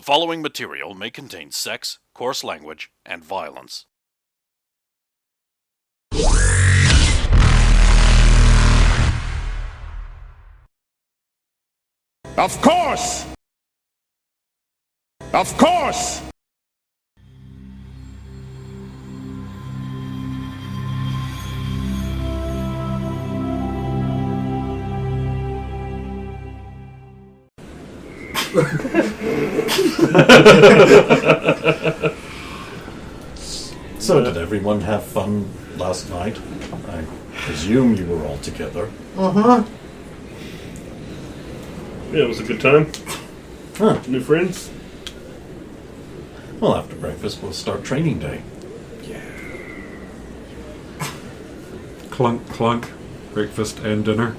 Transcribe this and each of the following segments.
following material may contain sex, coarse language, and violence. Of course! Of course! So did everyone have fun last night? I presume you were all together. Uh-huh. Yeah, it was a good time. Huh. New friends. Well, after breakfast, we'll start training day. Clunk, clunk. Breakfast and dinner.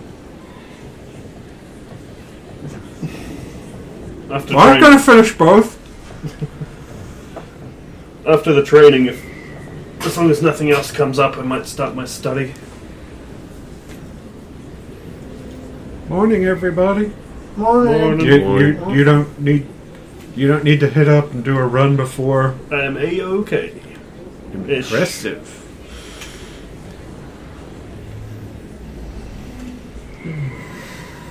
After I'm going to finish both. After the training, as long as nothing else comes up, I might start my study. Morning, everybody. Morning. You don't need to hit up and do a run before. I am A-OK. Impressive.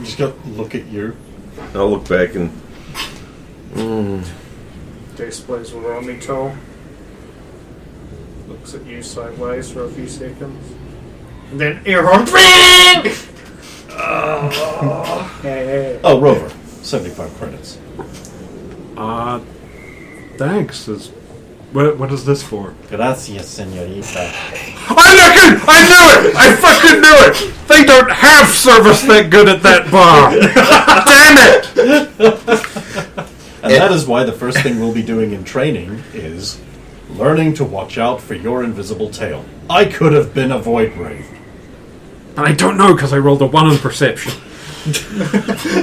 Just got to look at you. I'll look back and... Displays will roll me tall. Looks at you sideways for a few seconds. And then ear horn. Hey. Oh, Rover. 75 credits. Thanks. What is this for? Gracias, señorita. I knew it! I fucking knew it! They don't have service that good at that bar! Damn it! And that is why the first thing we'll be doing in training is learning to watch out for your invisible tail. I could have been a void wraith. I don't know because I rolled a 1 on perception.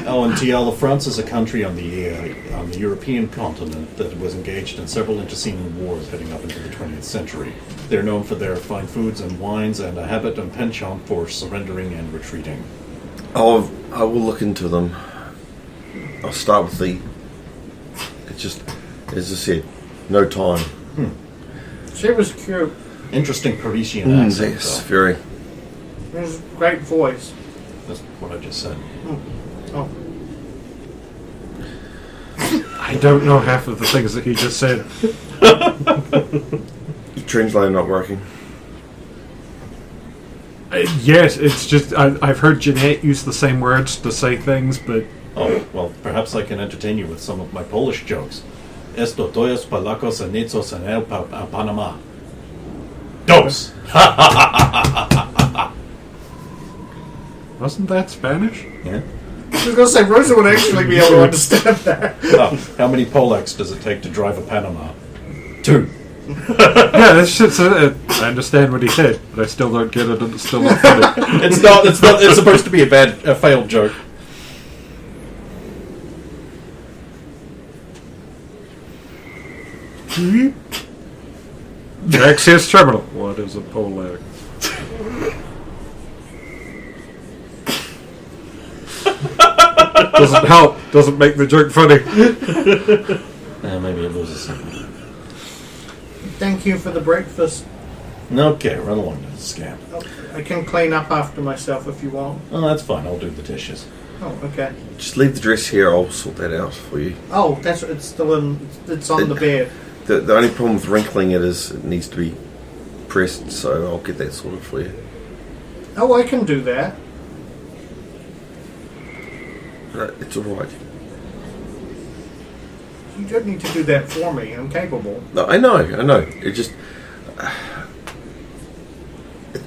Oh, and Tierra France is a country on the European continent that was engaged in several interceding wars heading up into the 20th century. They're known for their fine foods and wines and a habit and penchant for surrendering and retreating. I will look into them. I'll start with the... It's just, as I said, no time. She was cute. Interesting Parisian accent, Yes, though. very. It was a great voice. That's what I just said. Oh. I don't know half of the things that he just said. Your translator not working. Yes, it's just I've heard Jeanette use the same words to say things, but Oh, well, perhaps I can entertain you with some of my Polish jokes. Esto todos palacos anitsos en el Panama. Dos! wasn't that Spanish? Yeah? I was going to say, Rosa would actually be able to understand that. Oh, how many Polacks does it take to drive a Panama? 2. Yeah, that's just, I understand what he said, but I still don't get it, and it's still not funny. It's not. It's supposed to be a failed joke. Access terminal. What is a Polak? Doesn't help. Doesn't make the joke funny. Maybe it loses something. Thank you for the breakfast. Okay, run along to the scam. I can clean up after myself if you want. Oh, that's fine. I'll do the dishes. Oh, okay. Just leave the dress here. I'll sort that out for you. Oh, it's still in. It's on the bed. The only problem with wrinkling it is it needs to be pressed, so I'll get that sorted for you. Oh, I can do that. It's all right. You don't need to do that for me. I'm capable. No, I know. It just...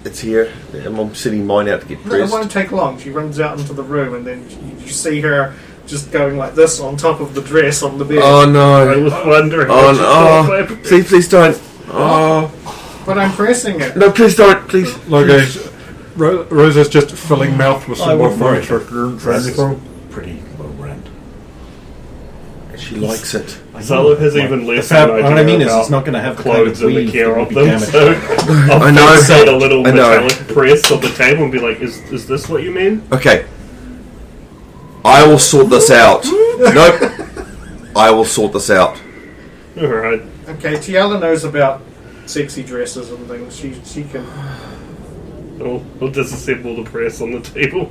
it's here. I'm sitting mine out to get No, it pressed. won't take long. She runs out into the room, and then you see her just going like this on top of the dress on the bed. Oh, I no. was wondering. Oh, no. Please don't. Oh. But I'm pressing it. No, please don't. Please. Look, guys, Rosa's just filling mouth with I some more wouldn't worry. furniture. Pretty low rent. She likes it. Zala has even less What of an I idea mean is, about it's not going to have the kind of clothes and the weave care that of would be them, damaged. so I'll I know. fixate a little I know. metallic press on the table and be like, is this what you mean? Okay. I will sort this out. Nope. I will sort this out. Alright. Okay, Tiala knows about sexy dresses and things. She can. I'll disassemble the press on the table.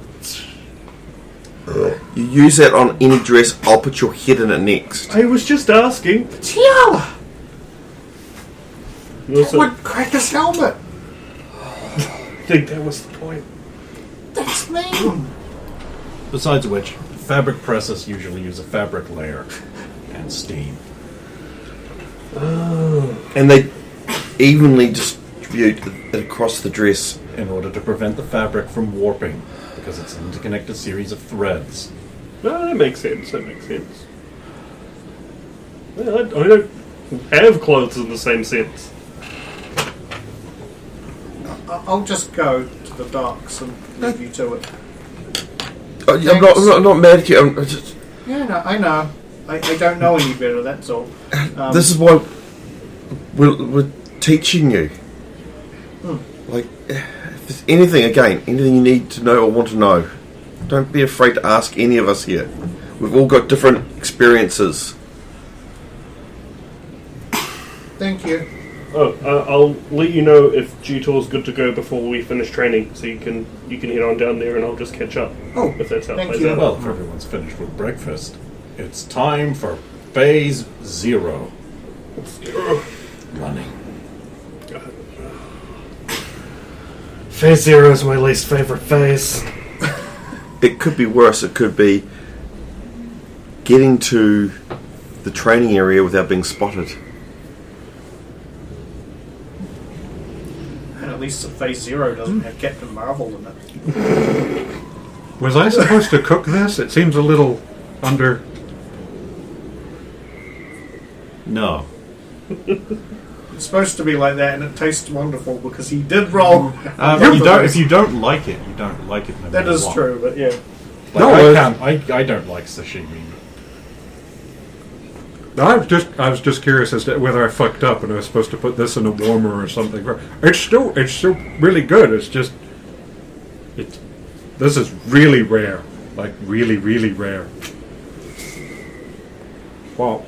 You use that on any dress, I'll put your head in it next. I was just asking. Tiala! Also, Would crack his helmet! I think that was the point. That's mean! Besides which, fabric presses usually use a fabric layer and steam. And they evenly distribute it across the dress. In order to prevent the fabric from warping, because it's an interconnected series of threads. Well, that makes sense. Well, I don't have clothes in the same sense. I'll just go to the docks and leave you to it. I'm not mad at you. I'm just, Yeah, no, I know. I don't know any better, that's all. this is why we're teaching you. Like, if there's anything you need to know or want to know, don't be afraid to ask any of us here. We've all got different experiences. Thank you. I'll let you know if G-Tour's good to go before we finish training, so you can head on down there and I'll just catch up. Oh, if that's how it thank plays you. out. Well, if everyone's finished with breakfast, it's time for Phase 0. Running. Phase 0 is my least favourite phase. It could be worse. It could be getting to the training area without being spotted. And at least Phase 0 doesn't have Captain Marvel in it. Was I supposed to cook this? It seems a little under. No. It's supposed to be like that, and it tastes wonderful because he did roll. If you don't like it, you don't like it. No That matter is what. true, but yeah. Like, No, I don't like sashimi. I was just curious as to whether I fucked up and I was supposed to put this in a warmer or something. It's still really good. It's just this is really rare, like really really rare. Well,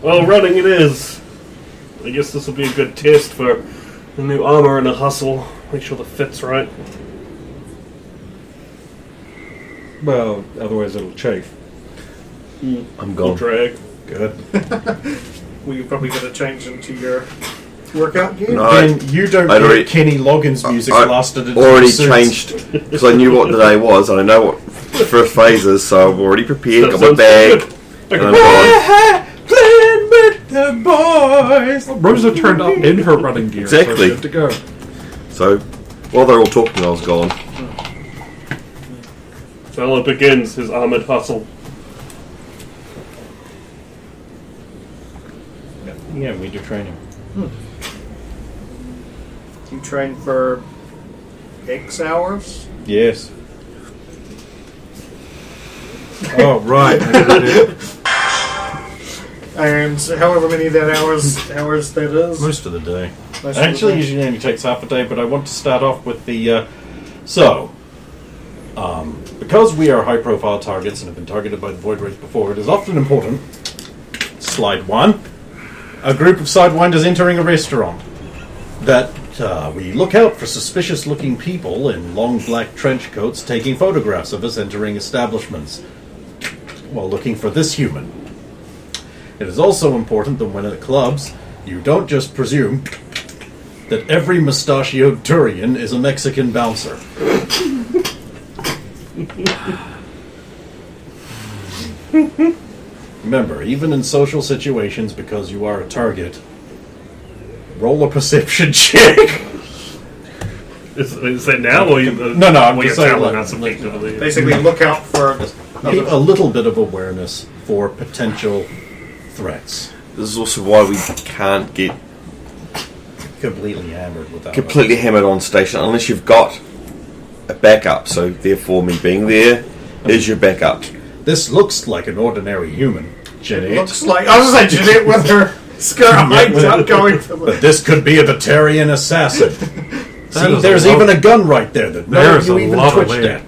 Well, running it is. I guess this will be a good test for the new armor and a hustle. Make sure the fit's right. otherwise it'll chafe. I'm Full gone. drag. Good. Well, you're probably going to change into your workout gear. No, Then you don't I'd get already- Kenny Loggins music I blasted into already your suits. changed because I knew what the day was and I know what the first phase is, so I've already prepared, got my Sounds bag, good. and I'm gone. Playing with the boys. Rosa turned up in her running gear. Exactly. So good to go. So while they're all talking, I was gone. Well, it begins his armored hustle. Yeah, we do training. You train for X hours? Yes. Oh right. And however many that hours that is. Most of the day. Most of the Actually, day. usually only takes half a day, but I want to start off with the. Because we are high-profile targets and have been targeted by the Void Race before, it is often important. Slide 1. A group of Sidewinders entering a restaurant. That we look out for suspicious-looking people in long black trench coats taking photographs of us entering establishments while looking for this human. It is also important that when at clubs, you don't just presume that every mustachioed Turian is a Mexican bouncer. Remember, even in social situations, because you are a target, roll a perception check. Is that now, or you? No, I'm you're just saying, telling like, us effectively. Basically, look out for. Keep a little bit of awareness for potential threats. This is also why we can't get Completely hammered without completely hammered on station unless you've got a backup. So therefore, me being there is your backup. This looks like an ordinary human, Jeanette. Looks like I was like Jeanette with her skirt hiked up going for But the. this could be a Batarian assassin. See, is there's a even a gun right there that none of There's you a even lot of twitched land.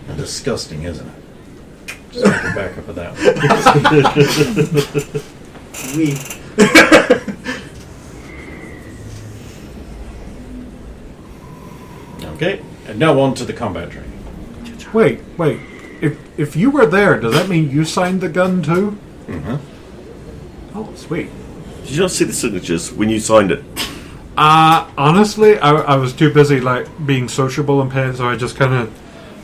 at. Disgusting, isn't it? Just make a backup of that one. We. Okay, and now on to the combat training. Wait. If you were there, does that mean you signed the gun too? Mm-hmm. Oh, sweet. Did you not see the signatures when you signed it? Honestly, I was too busy being sociable and paying, so I just kind of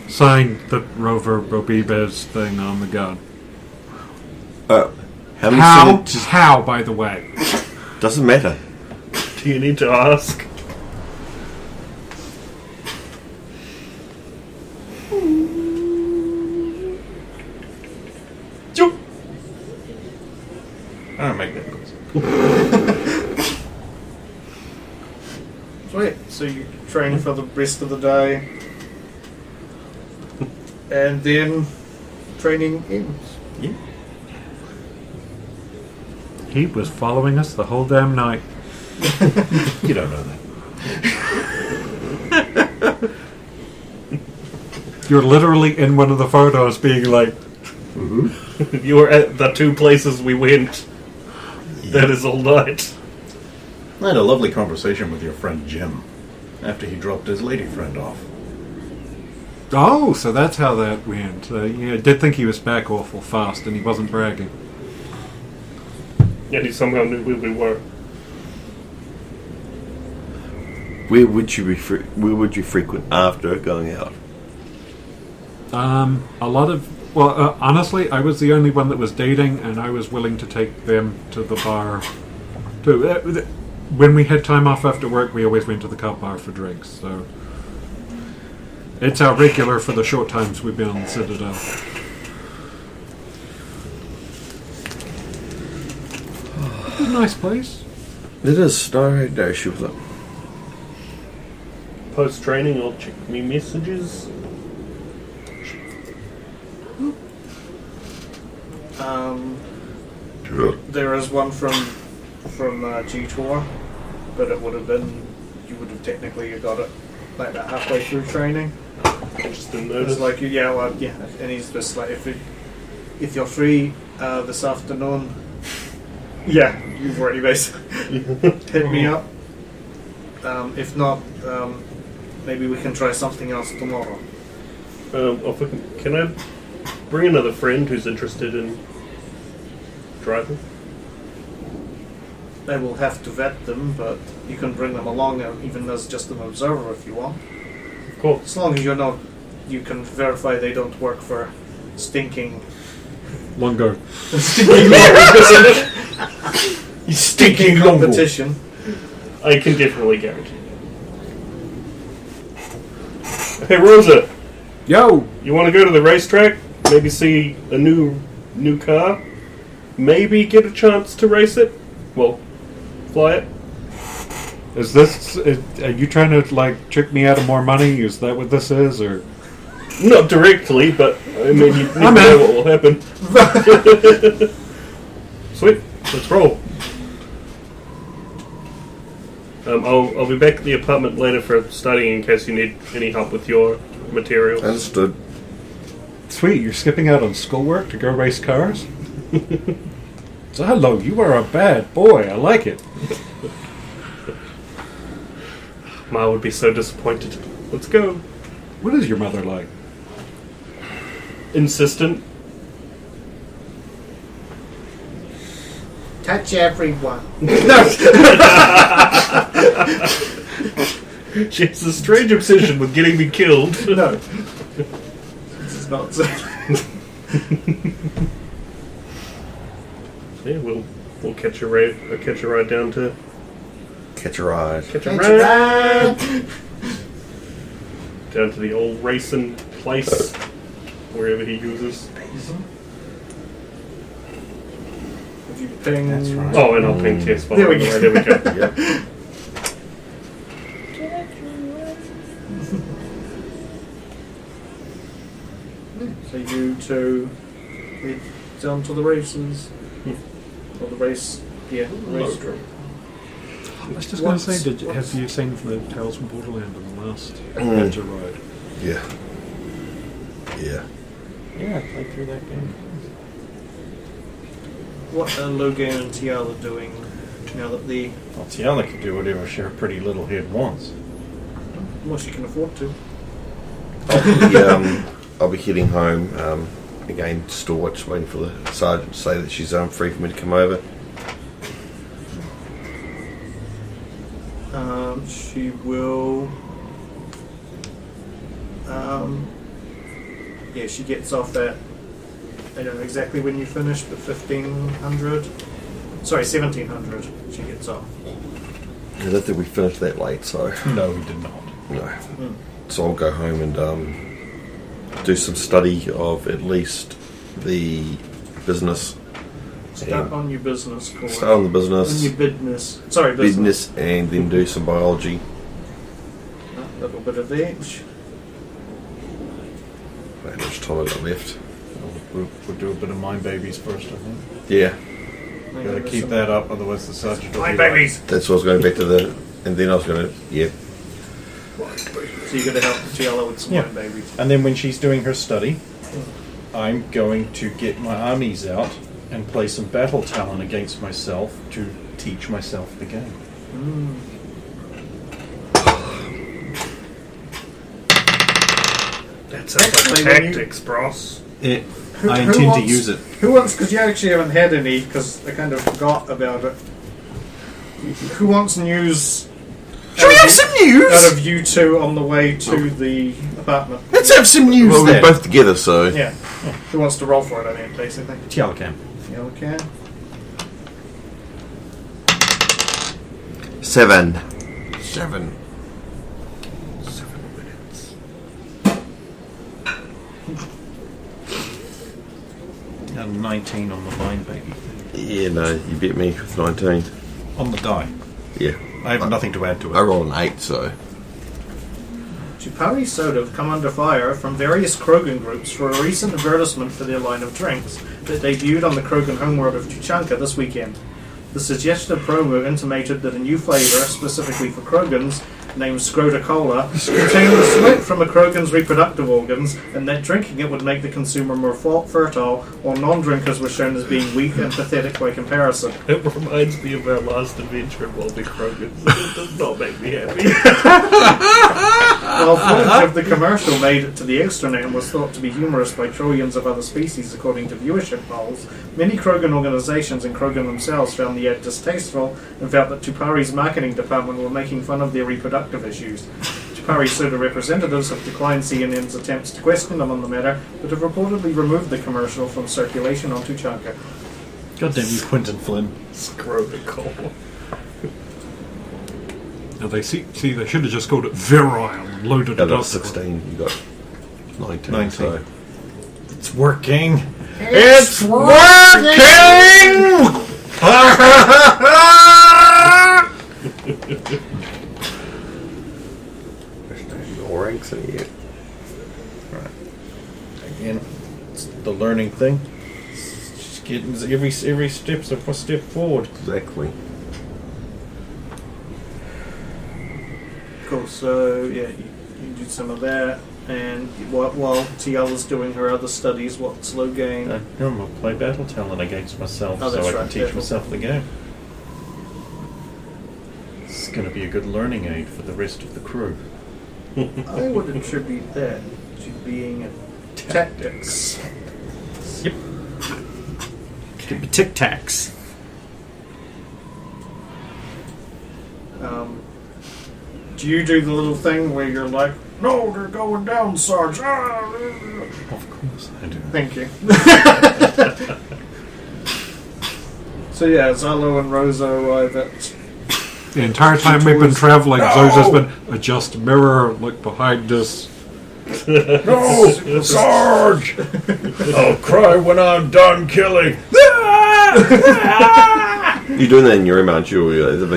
signed the Rover Bobibes thing on the gun. How many How? signatures? How, by the way? Doesn't matter. Do you need to ask? I don't make that noise. Sweet. So you train for the rest of the day, and then training ends. Yeah. He was following us the whole damn night. You don't know that. You're literally in one of the photos being like, You were at the 2 places we went. That is all night. I had a lovely conversation with your friend Jim after he dropped his lady friend off. oh, so that's how that went. Yeah, I did think he was back awful fast, and he wasn't bragging. And he somehow knew where we were. Where would you frequent after going out? A lot of... Well, honestly, I was the only one that was dating, and I was willing to take them to the bar. When we had time off after work, we always went to the cop bar for drinks, so... It's our regular for the short times we've been on the Citadel. It's a nice place. It is. No issue with it. Post training, I'll check me messages. There is one from G-Tour, but it would have been, you would have technically got it like about halfway through training. I just didn't notice. It's like, and he's just like, if you're free this afternoon, you've already basically hit me up. If not, maybe we can try something else tomorrow. Can I bring another friend who's interested in driving? I will have to vet them, but you can bring them along, even as just an observer if you want. Cool. As long as you can verify they don't work for stinking Lungo. Stinking lumber. competition. I can definitely guarantee. Hey Rosa, Yo! you want to go to the racetrack? Maybe see a new car? Maybe get a chance to race it? Well, fly it? Is this... Are you trying to, trick me out of more money? Is that what this is, or... Not directly, but I mean, you never I'm know in. what will happen. Sweet, let's roll. I'll be back at the apartment later for studying in case you need any help with your materials. Understood. Sweet, you're skipping out on schoolwork to go race cars? Zalo, you are a bad boy. I like it. Ma would be so disappointed. Let's go. What is your mother like? Insistent. Touch everyone. She has a strange obsession with getting me killed. No. This is not so. Yeah, we'll catch a ride. I'll catch a ride down to Catch a ride. down to the old racing place, wherever he uses. Have you pinged? That's right. Oh, and I'll ping Tess. There we go. There we go. Yep. So you two lead down to the races. Or the race, race. I was just going to say, have you seen the Tales from Borderland in the last adventure ride? Yeah. Yeah. Yeah, I played through that game. What are Logan and Tiala doing now that the... Well, Tiana can do whatever her pretty little head wants. Well, she can afford to. I'll be heading home. Again, still just waiting for the sergeant to say that she's free for me to come over. She will... yeah, she gets off at... I don't know exactly when you finish, but 1500. Sorry, 1700 she gets off. I don't think we finished that late, so No, we did not. no. So I'll go home and do some study of at least the business. Start on your business course. Start on the business. On your business. Sorry, business. and then do some biology. A little bit of each. How much time I got left? We'll do a bit of Mind Babies first, I think. Yeah, Gotta keep that up, otherwise the sergeant will My be like, babies! that's what I was going back to the, and then I was going to So you're going to help Tiala with some Yeah. Mind Babies. And then when she's doing her study, I'm going to get my armies out and play some battle talent against myself to teach myself the game. That sounds like tactics, bros. I who intend to wants- use it. Who wants, because you actually haven't had any, because I kind of forgot about it. Who wants news? Should we have some news? Out of you two on the way to the apartment. Let's have some news Well, we're then. both together, so Yeah. Who wants to roll for it, I mean, basically. Tiala can. Yeah, okay. 7. 7 minutes. And 19 on the Mind Baby. Yeah, no, you beat me with 19. On the die. Yeah, I have nothing to add to I it. rolled an 8, so Chupari Soda have come under fire from various Krogan groups for a recent advertisement for their line of drinks that debuted on the Krogan homeworld of Tuchanka this weekend. The suggested promo intimated that a new flavour, specifically for Krogans, named Scrota Cola, contained the sweat from a Krogan's reproductive organs, and that drinking it would make the consumer more fertile, while non-drinkers were shown as being weak and pathetic by comparison. It reminds me of our last adventure involving Krogans. It does not make me happy. While footage of the commercial made it to the extranet and was thought to be humorous by trillions of other species according to viewership polls, many Krogan organisations and Krogan themselves found the ad distasteful and felt that Tupari's marketing department were making fun of their reproductive issues. Tupari Soda representatives have declined CNN's attempts to question them on the matter, but have reportedly removed the commercial from circulation on Tuchanka. God damn you, Quentin Flynn. Scrota Cola. Now they see they should have just called it virile and loaded I it got up. 16, you got 19. 19. So. It's working. It's working! There's no ranks in here. Again, it's the learning thing. It's just getting every step's a step forward. Exactly. Cool, so yeah, you do some of that, and while Tiala's doing her other studies, what's Logain? I'm going to play battle talent against myself Oh, so that's I can right, teach yeah. myself the game. It's going to be a good learning aid for the rest of the crew. I would attribute that to being a tactics. Yep. Could be Tic Tacs. Do you do the little thing where you're like, no, they're going down, Sarge? Ah! Of course I do. Thank you. So yeah, Zalo and Rosa arrive at... The entire time we've been traveling, Zoe's has been adjust mirror, look behind us. No! Sarge! I'll cry when I'm done killing. You're doing that in your room, aren't you?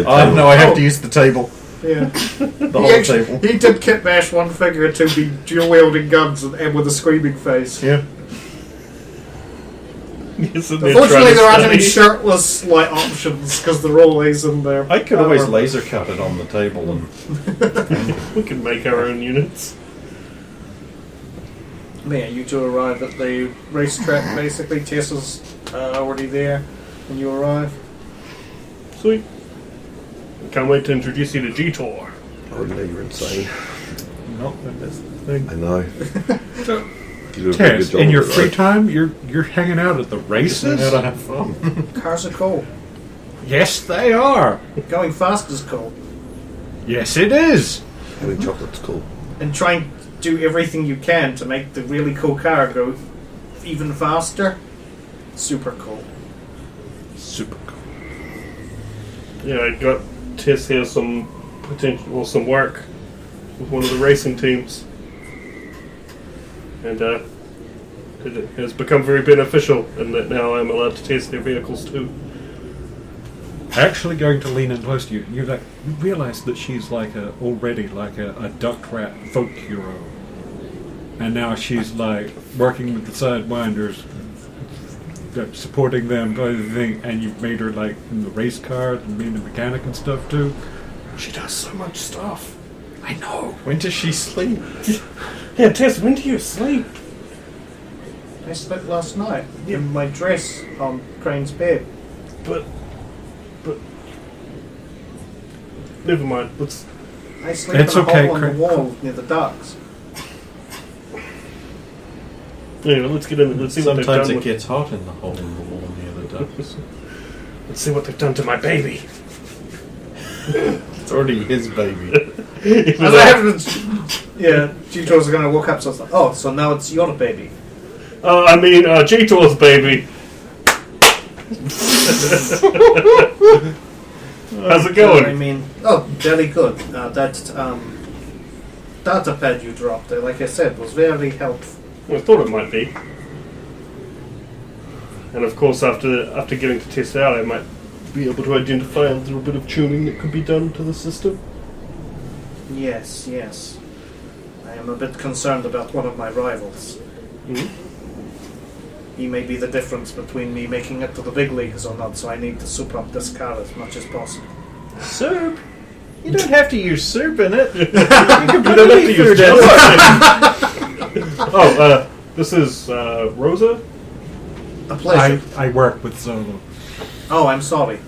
No, I have to use the table. Yeah. The whole table. He did kit bash one figure to be dual wielding guns and with a screaming face. Yeah. Unfortunately, there aren't any shirtless like options because they're always in there. I could always laser cut it on the table and We can make our own units. Yeah, you two arrive at the racetrack. Basically, Tess is already there when you arrive. Sweet. Can't wait to introduce you to G-Tor. Oh, no, you're insane. No, that's the thing. I know. So, You do a very good Tess, job in of your it, free right? time, you're hanging out at the races? How to have fun. Cars are cool. Yes, they are. Going fast is cool. Yes, it is. Having chocolate's cool. And trying to do everything you can to make the really cool car go even faster. Super cool. Super cool. Yeah, I got Tess here some potential, well, some work with one of the racing teams, and it has become very beneficial in that now I'm allowed to test their vehicles too. Actually, going to lean in close to you, you realize that she's already like a duck rat folk hero, and now she's like working with the Sidewinders, supporting them, doing everything, and you've made her like in the race car and being a mechanic and stuff too. She does so much stuff. I know. When does she sleep? Yeah, Tess, when do you sleep? I slept last night in my dress on Crane's bed. But never mind. Let's. I sleep It's in a okay, hole on the Crane. wall near the docks. Anyway, let's get in. Let's see what they've Sometimes done. it With, gets hot in the hole in the wall near the ducks. let's see what they've done to my baby. It's already his baby. It As was I a- haven't. Yeah, G-Tours are going to walk up, so it's like, oh, so now it's your baby. G-Tor's baby. How's it I going? mean, oh, very good. That data pad you dropped, like I said, was very helpful. I thought it might be. And of course, after getting to test it out, I might be able to identify a little bit of tuning that could be done to the system. Yes, yes. I am a bit concerned about one of my rivals. He may be the difference between me making it to the big leagues or not, so I need to soup up this car as much as possible. Soup? You don't have to use soup in it. You can You put don't have any to use food in it. This is Rosa? A pleasure. I work with Zolo. Oh, I'm sorry.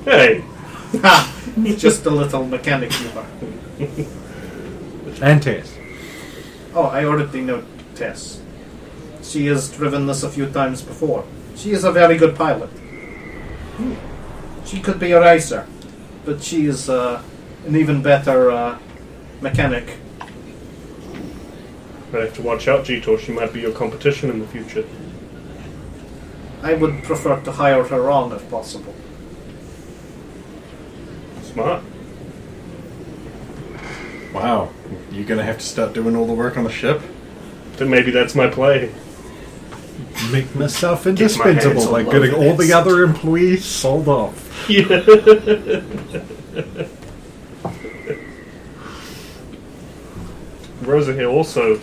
Hey! Ha! Just a little mechanic humor. And Tess. Oh, I already know Tess. She has driven this a few times before. She is a very good pilot. She could be a racer, but she is an even better mechanic. I have to watch out, G-Tor. She might be your competition in the future. I would prefer to hire her on if possible. Smart. Wow. You're going to have to start doing all the work on the ship? Then maybe that's my play. Make myself Get my hands indispensable on by love getting all this. the other employees sold off. Yeah. Rosa here also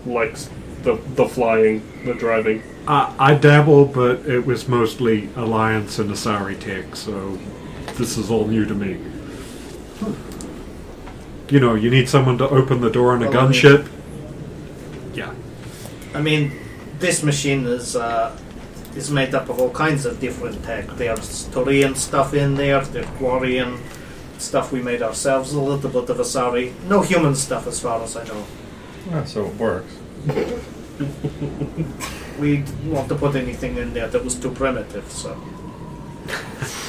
likes the flying, the driving. I dabble, but it was mostly Alliance and Asari tech, so this is all new to me. You know, you need someone to open the door on a Well, I mean- gunship. Yeah. I mean, this machine is made up of all kinds of different tech. There's Turian stuff in there, there's Quarian stuff we made ourselves, a little bit of Asari. No human stuff as far as I know. Ah, so it works. We didn't want to put anything in there that was too primitive, so...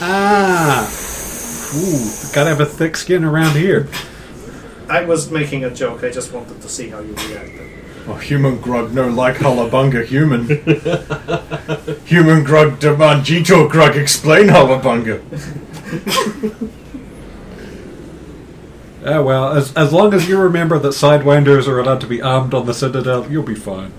Ah! Ooh, gotta have a thick skin around here. I was making a joke, I just wanted to see how you reacted. Oh, human grug no like Hullabunga human. Human grug demand G-Tor grug explain Hullabunga. Well, as long as you remember that Sidewinders are allowed to be armed on the Citadel, you'll be fine.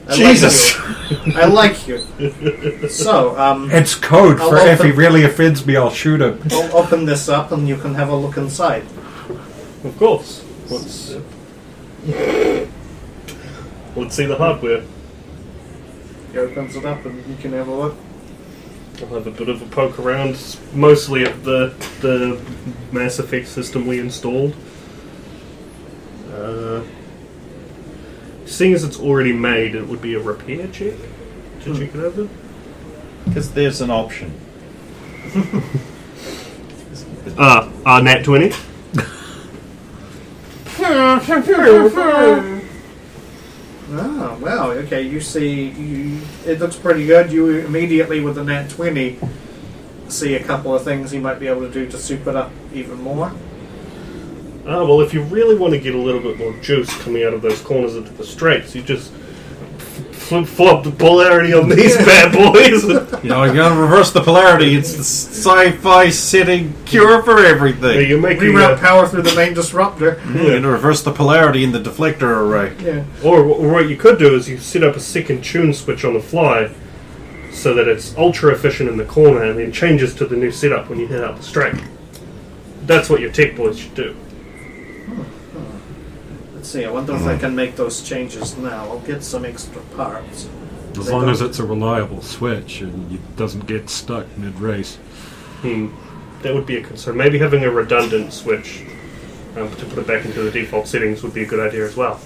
I Jesus! Like you. I like you. So, It's code I'll for if he open- really offends me, I'll shoot him. I'll open this up and you can have a look inside. Of course. Let's see the hardware. He opens it up and you can have a look. I'll have a bit of a poke around, mostly at the Mass Effect system we installed. seeing as it's already made, it would be a repair check to check it over. Because there's an option. Nat 20. Oh, well, okay, you see, it looks pretty good. You immediately, with the nat 20, see a couple of things you might be able to do to soup it up even more. Well, if you really want to get a little bit more juice coming out of those corners into the straights, you just flip-flop the polarity on these bad boys. You know, you gotta reverse the polarity. It's the sci-fi setting cure for everything. You make Reroute power through the main disruptor. You gotta reverse the polarity in the deflector array. Yeah. or what you could do is you set up a second tune switch on the fly so that it's ultra efficient in the corner and then changes to the new setup when you hit out the straight. That's what your tech boys should do. Let's see, I wonder if I can make those changes now. I'll get some extra parts. As long as it's a reliable switch and it doesn't get stuck mid-race. That would be a concern. Maybe having a redundant switch to put it back into the default settings would be a good idea as well.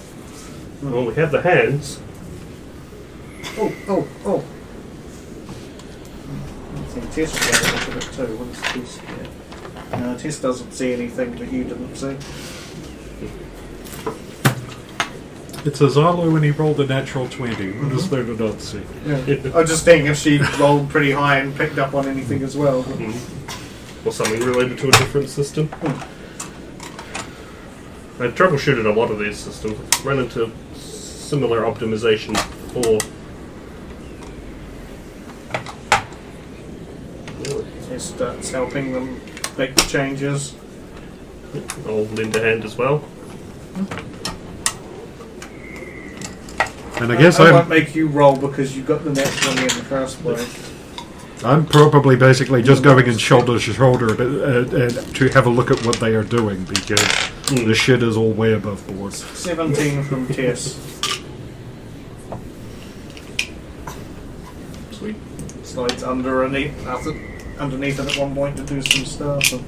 Well, we have the hands. Oh. I think Tess should have a look at it too. What does Tess get? No, Tess doesn't see anything that you didn't see. It's a Zalo when he rolled a natural 20. What is there to not see? Yeah. I was just thinking if she rolled pretty high and picked up on anything as well. Or something related to a different system. I troubleshooted a lot of these systems. Run into similar optimization before. Tess starts helping them make the changes. I'll lend a hand as well. And I guess I won't make you roll because you got the next one in the first place. I'm probably basically just going in shoulder to shoulder to have a look at what they are doing because the shit is all way above board. 17 from Tess. Sweet. Slides underneath it at one point to do some stuff. And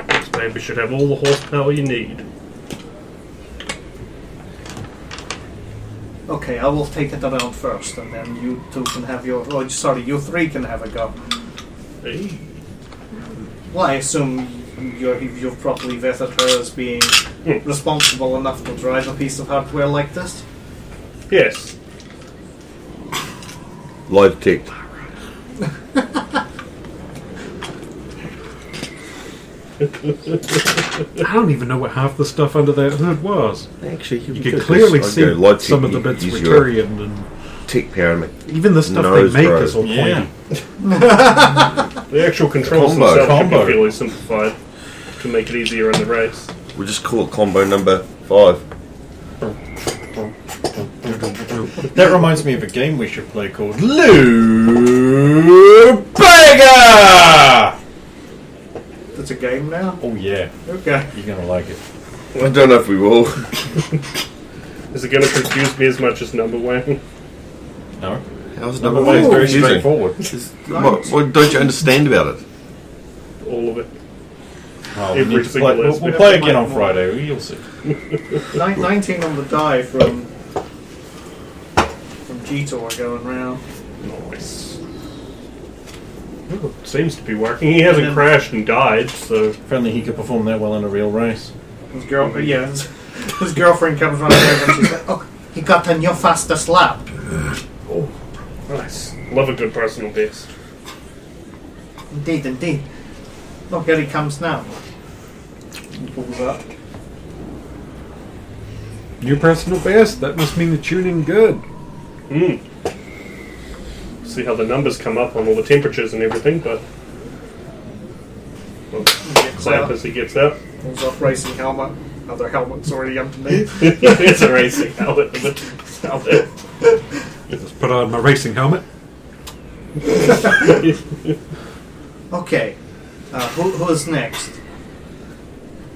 This baby should have all the horsepower you need. okay, I will take it around first, and then you two can have your. Oh, sorry, you three can have a go. Hey. Well, I assume you've properly vetted her as being responsible enough to drive a piece of hardware like this. Yes. Lie detect. I don't even know what half the stuff under that hood was. Actually, You could clearly see light some of the bits were Turian and tech power. even the stuff Nose they make drive. is all Yeah. pointy. The actual controls Combo. themselves should Combo. be fairly simplified to make it easier in the race. We'll just call it combo number 5. That reminds me of a game we should play called Lou Bega! It's a game now? Oh yeah, Okay. you're gonna like it. I don't know if we will. Is it going to confuse me as much as number one? No? How's Number number one is 1 very confusing? straightforward. What don't you understand about it? All of it. Oh, we Every need to single play, aspect. we'll play again on Friday, you'll see. 19 on the die from Gitor going round. Nice. Oh, seems to be working. He hasn't crashed and died, so... If only he could perform that well in a real race. His girlfriend comes running over and she's like, "Oh, he got on your fastest lap." Oh, nice. Love a good personal best. Indeed, indeed. Look, here he comes now. He pulls up. Your personal best? That must mean the tuning good. See how the numbers come up on all the temperatures and everything, but... Well, Gets clap out, as he gets up. pulls off racing helmet. Other helmet's already underneath. It's a racing helmet. Out there. Let's put on my racing helmet. Okay. Who's next?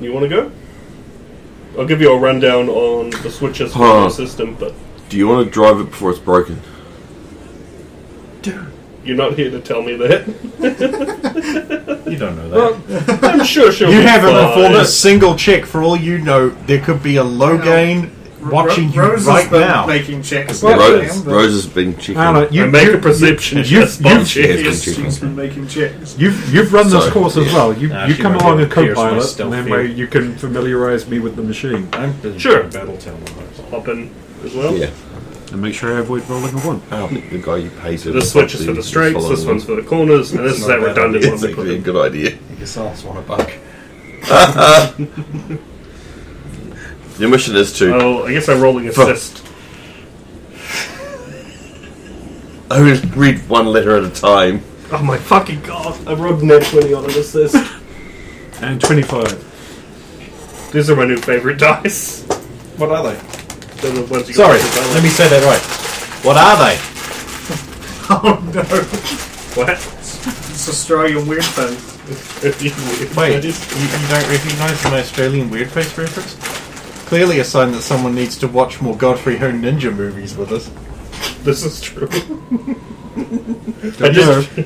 You want to go? I'll give you a rundown on the switches for the system, but... Do you want to drive it before it's broken? You're not here to tell me that. You don't know that. Well, I'm sure she'll You be haven't fine. performed a single check. For all you know, there could be a low gain watching you Rose right has been now. making checks. Rose has been checking. Anna, I make a perception check. Yes, been She's been making checks. You've run this So, course as yeah. well. You She come might along be and able to pierce my co-pilot, stealth and then field. you can familiarise me with the machine I'm busy Sure. doing battle town almost. Hop in as well. Yeah. and make sure I avoid rolling a 1. Oh, the guy you pay to. This switch is for the straights, this one's for the corners, and this is that redundant one It's we put actually a in. good idea. You yourselves want a buck. Your mission is to Oh, I guess I'm rolling assist. only read one letter at a time. Oh my fucking god! I rolled net 20 on an assist. And 25. These are my new favourite dice. What are they? They're the ones you Sorry, got let me say that right. What are they? Oh no! What? It's Australian weird thing. Wait, you don't recognise an Australian weird face reference? Clearly a sign that someone needs to watch more Godfrey Ho Ninja movies with us. This is true.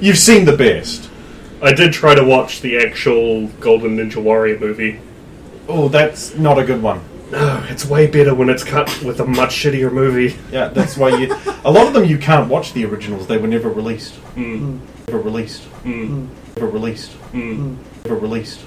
You've seen the best. I did try to watch the actual Golden Ninja Warrior movie. Oh, that's not a good one. No, it's way better when it's cut with a much shittier movie. Yeah, that's why you... A lot of them you can't watch the originals. They were never released. Never released. Never released. Never released.